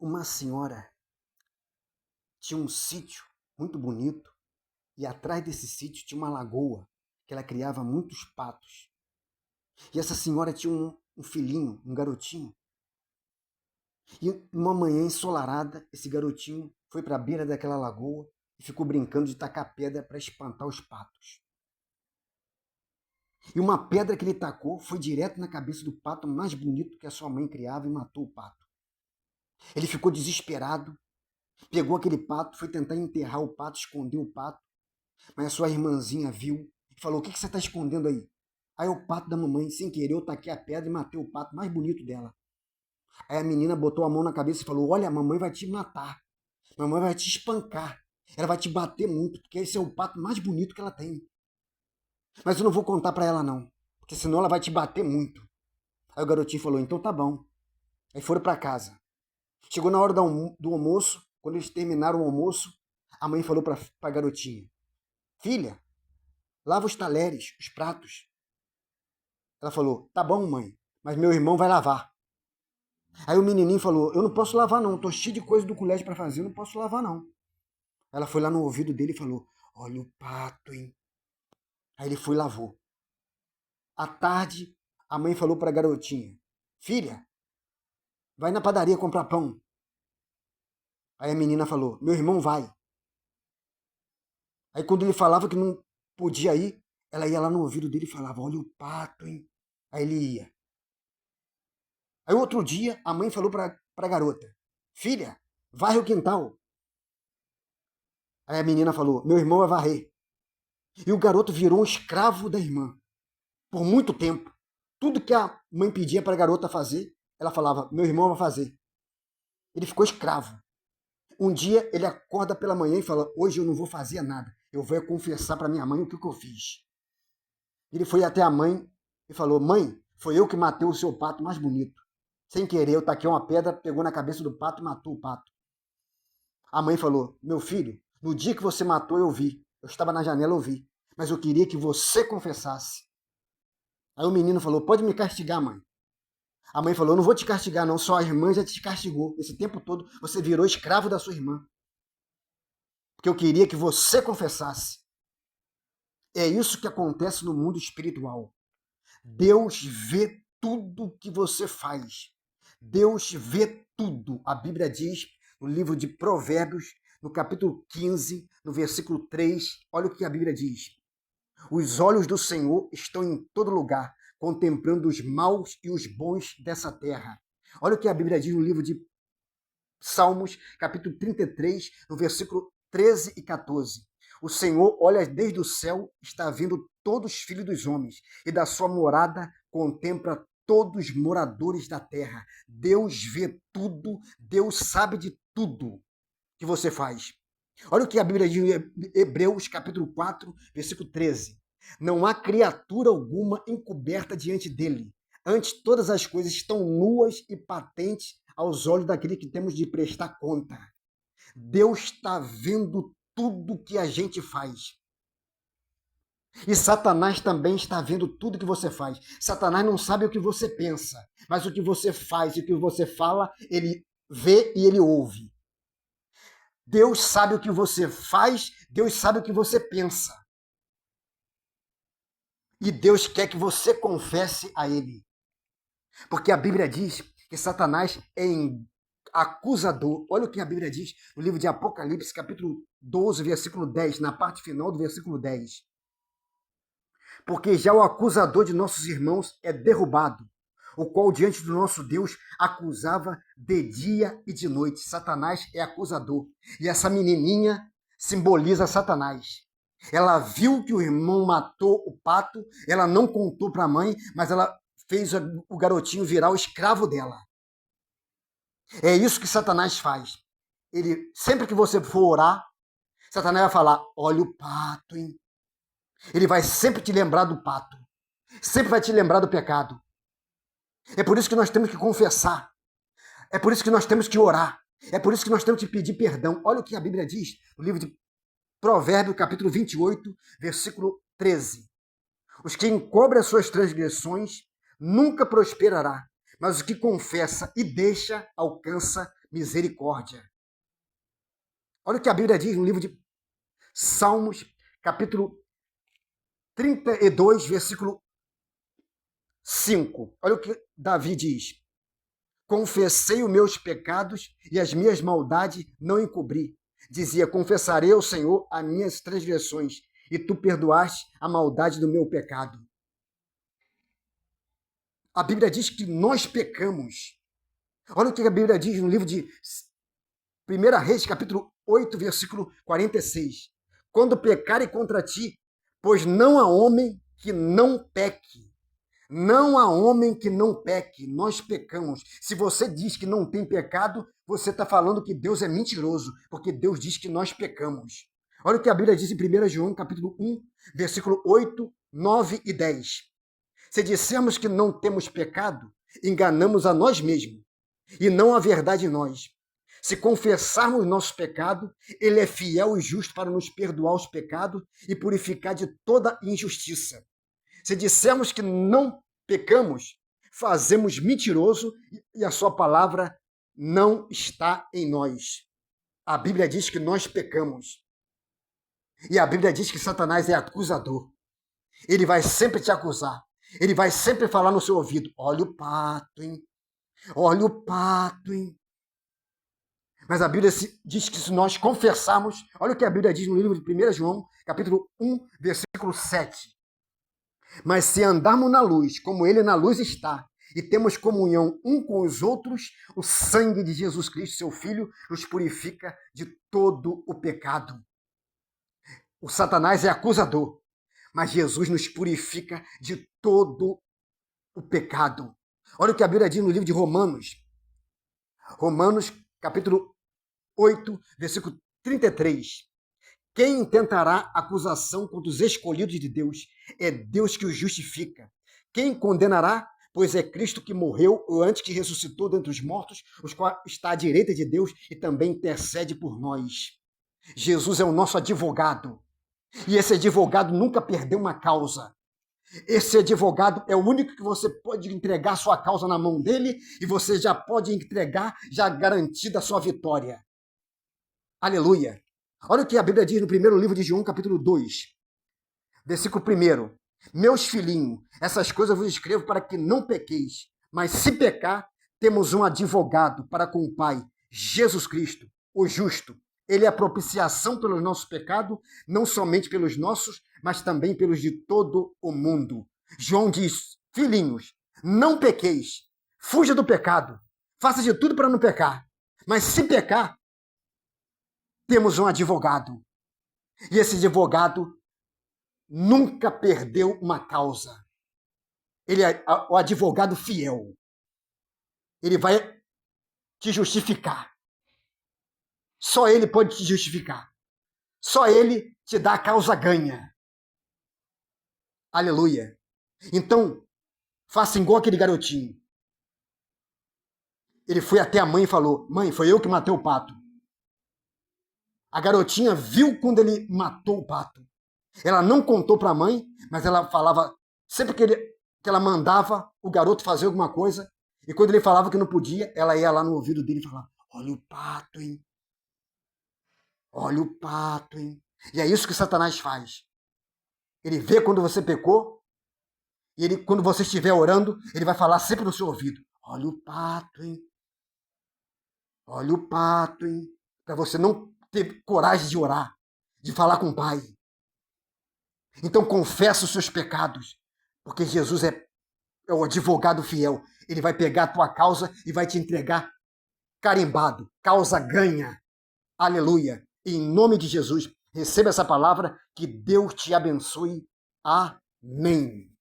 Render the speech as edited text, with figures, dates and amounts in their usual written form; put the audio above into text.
Uma senhora tinha um sítio muito bonito e atrás desse sítio tinha uma lagoa que ela criava muitos patos. E essa senhora tinha um filhinho, um garotinho. E uma manhã ensolarada, esse garotinho foi para a beira daquela lagoa e ficou brincando de tacar pedra para espantar os patos. E uma pedra que ele tacou foi direto na cabeça do pato mais bonito que a sua mãe criava e matou o pato. Ele ficou desesperado, pegou aquele pato, foi tentar enterrar o pato, esconder o pato, mas a sua irmãzinha viu e falou: "O que você está escondendo aí?" Aí o pato da mamãe, sem querer, eu taquei a pedra e matei o pato mais bonito dela. Aí a menina botou a mão na cabeça e falou: "Olha, a mamãe vai te matar, a mamãe vai te espancar, ela vai te bater muito, porque esse é o pato mais bonito que ela tem. Mas eu não vou contar para ela não, porque senão ela vai te bater muito." Aí o garotinho falou: "Então tá bom." Aí foram para casa. Chegou na hora do almoço, quando eles terminaram o almoço, a mãe falou para a garotinha: "Filha, lava os talheres, os pratos." Ela falou: "Tá bom, mãe, mas meu irmão vai lavar." Aí o menininho falou: "Eu não posso lavar não, tô cheio de coisa do colégio para fazer, eu não posso lavar não." Ela foi lá no ouvido dele e falou: "Olha o pato, hein?" Aí ele foi e lavou. À tarde, a mãe falou para a garotinha: "Filha, vai na padaria comprar pão." Aí a menina falou: "Meu irmão vai." Aí quando ele falava que não podia ir, ela ia lá no ouvido dele e falava: "Olha o pato, hein?" Aí ele ia. Aí outro dia, a mãe falou para a garota: "Filha, varre o quintal." Aí a menina falou: "Meu irmão vai varrer." E o garoto virou um escravo da irmã por muito tempo. Tudo que a mãe pedia para a garota fazer, ela falava: "Meu irmão vai fazer." Ele ficou escravo. Um dia ele acorda pela manhã e fala: "Hoje eu não vou fazer nada. Eu vou confessar para minha mãe o que eu fiz." Ele foi até a mãe e falou: "Mãe, foi eu que matei o seu pato mais bonito. Sem querer, eu taquei uma pedra, pegou na cabeça do pato e matou o pato." A mãe falou: "Meu filho, no dia que você matou, eu vi. Eu estava na janela, eu vi. Mas eu queria que você confessasse." Aí o menino falou: "Pode me castigar, mãe." A mãe falou: "Eu não vou te castigar, não. Sua irmã já te castigou. Esse tempo todo você virou escravo da sua irmã. Porque eu queria que você confessasse." É isso que acontece no mundo espiritual. Deus vê tudo que você faz. Deus vê tudo. A Bíblia diz no livro de Provérbios, no capítulo 15, no versículo 3, olha o que a Bíblia diz: "Os olhos do Senhor estão em todo lugar, contemplando os maus e os bons dessa terra." Olha o que a Bíblia diz no livro de Salmos, capítulo 33, no versículo 13 e 14. "O Senhor olha desde o céu, está vendo todos os filhos dos homens, e da sua morada contempla todos os moradores da terra." Deus vê tudo, Deus sabe de tudo que você faz. Olha o que a Bíblia diz em Hebreus, capítulo 4, versículo 13. "Não há criatura alguma encoberta diante dele. Antes, todas as coisas estão nuas e patentes aos olhos daquele que temos de prestar conta." Deus está vendo tudo que a gente faz. E Satanás também está vendo tudo que você faz. Satanás não sabe o que você pensa, mas o que você faz e o que você fala, ele vê e ele ouve. Deus sabe o que você faz, Deus sabe o que você pensa. E Deus quer que você confesse a Ele. Porque a Bíblia diz que Satanás é acusador. Olha o que a Bíblia diz no livro de Apocalipse, capítulo 12, versículo 10, na parte final do versículo 10. "Porque já o acusador de nossos irmãos é derrubado, o qual diante do nosso Deus acusava de dia e de noite." Satanás é acusador. E essa menininha simboliza Satanás. Ela viu que o irmão matou o pato, ela não contou para a mãe, mas ela fez o garotinho virar o escravo dela. É isso que Satanás faz. Ele, sempre que você for orar, Satanás vai falar: "Olha o pato, hein?" Ele vai sempre te lembrar do pato. Sempre vai te lembrar do pecado. É por isso que nós temos que confessar. É por isso que nós temos que orar. É por isso que nós temos que pedir perdão. Olha o que a Bíblia diz no livro de Provérbios, capítulo 28, versículo 13. "Os que encobrem as suas transgressões nunca prosperará, mas o que confessa e deixa alcança misericórdia. Olha o que a Bíblia diz no livro de Salmos, capítulo 32, versículo 5. Olha o que Davi diz. Confessei os meus pecados e as minhas maldades não encobri. Dizia, confessarei ao Senhor as minhas transgressões, e tu perdoaste a maldade do meu pecado. A Bíblia diz que nós pecamos. Olha o que a Bíblia diz no livro de 1 Reis, capítulo 8, versículo 46. Quando pecarem contra ti, pois não há homem que não peque. Não há homem que não peque, nós pecamos. Se você diz que não tem pecado, você está falando que Deus é mentiroso, porque Deus diz que nós pecamos. Olha o que a Bíblia diz em 1 João, capítulo 1, versículo 8, 9 e 10. Se dissermos que não temos pecado, enganamos a nós mesmos, e não a verdade em nós. Se confessarmos nosso pecado, ele é fiel e justo para nos perdoar os pecados e purificar de toda injustiça. Se dissermos que não pecamos, fazemos mentiroso e a sua palavra não está em nós. A Bíblia diz que nós pecamos. E a Bíblia diz que Satanás é acusador. Ele vai sempre te acusar. Ele vai sempre falar no seu ouvido, olha o pato, hein? Olha o pato, hein? Mas a Bíblia diz que se nós confessarmos, olha o que a Bíblia diz no livro de 1 João, capítulo 1, versículo 7. Mas se andarmos na luz, como ele na luz está, e temos comunhão um com os outros, o sangue de Jesus Cristo, seu Filho, nos purifica de todo o pecado. O Satanás é acusador, mas Jesus nos purifica de todo o pecado. Olha o que a Bíblia diz no livro de Romanos. Romanos, capítulo 8, versículo 33. Quem intentará acusação contra os escolhidos de Deus? É Deus que os justifica. Quem condenará? Pois é Cristo que morreu ou antes que ressuscitou dentre os mortos, os quais está à direita de Deus e também intercede por nós. Jesus é o nosso advogado. E esse advogado nunca perdeu uma causa. Esse advogado é o único que você pode entregar a sua causa na mão dele e você já pode entregar, já garantida a sua vitória. Aleluia! Olha o que a Bíblia diz no primeiro livro de João, capítulo 2, versículo 1. Meus filhinhos, essas coisas eu vos escrevo para que não pequeis, mas se pecar, temos um advogado para com o Pai, Jesus Cristo, o justo. Ele é a propiciação pelos nossos pecados, não somente pelos nossos, mas também pelos de todo o mundo. João diz, filhinhos, não pequeis, fuja do pecado, faça de tudo para não pecar, mas se pecar, temos um advogado. E esse advogado nunca perdeu uma causa. Ele é o advogado fiel. Ele vai te justificar. Só ele pode te justificar. Só ele te dá a causa ganha. Aleluia. Então, faça igual aquele garotinho. Ele foi até a mãe e falou, mãe, foi eu que matei o pato. A garotinha viu quando ele matou o pato. Ela não contou para a mãe, mas ela falava, sempre que ela mandava o garoto fazer alguma coisa, e quando ele falava que não podia, ela ia lá no ouvido dele e falava, olha o pato, hein? Olha o pato, hein? E é isso que Satanás faz. Ele vê quando você pecou, e ele, quando você estiver orando, ele vai falar sempre no seu ouvido, olha o pato, hein? Olha o pato, hein? Para você não ter coragem de orar, de falar com o Pai. Então confessa os seus pecados, porque Jesus é o advogado fiel. Ele vai pegar a tua causa e vai te entregar carimbado. Causa ganha. Aleluia. Em nome de Jesus, receba essa palavra, que Deus te abençoe. Amém.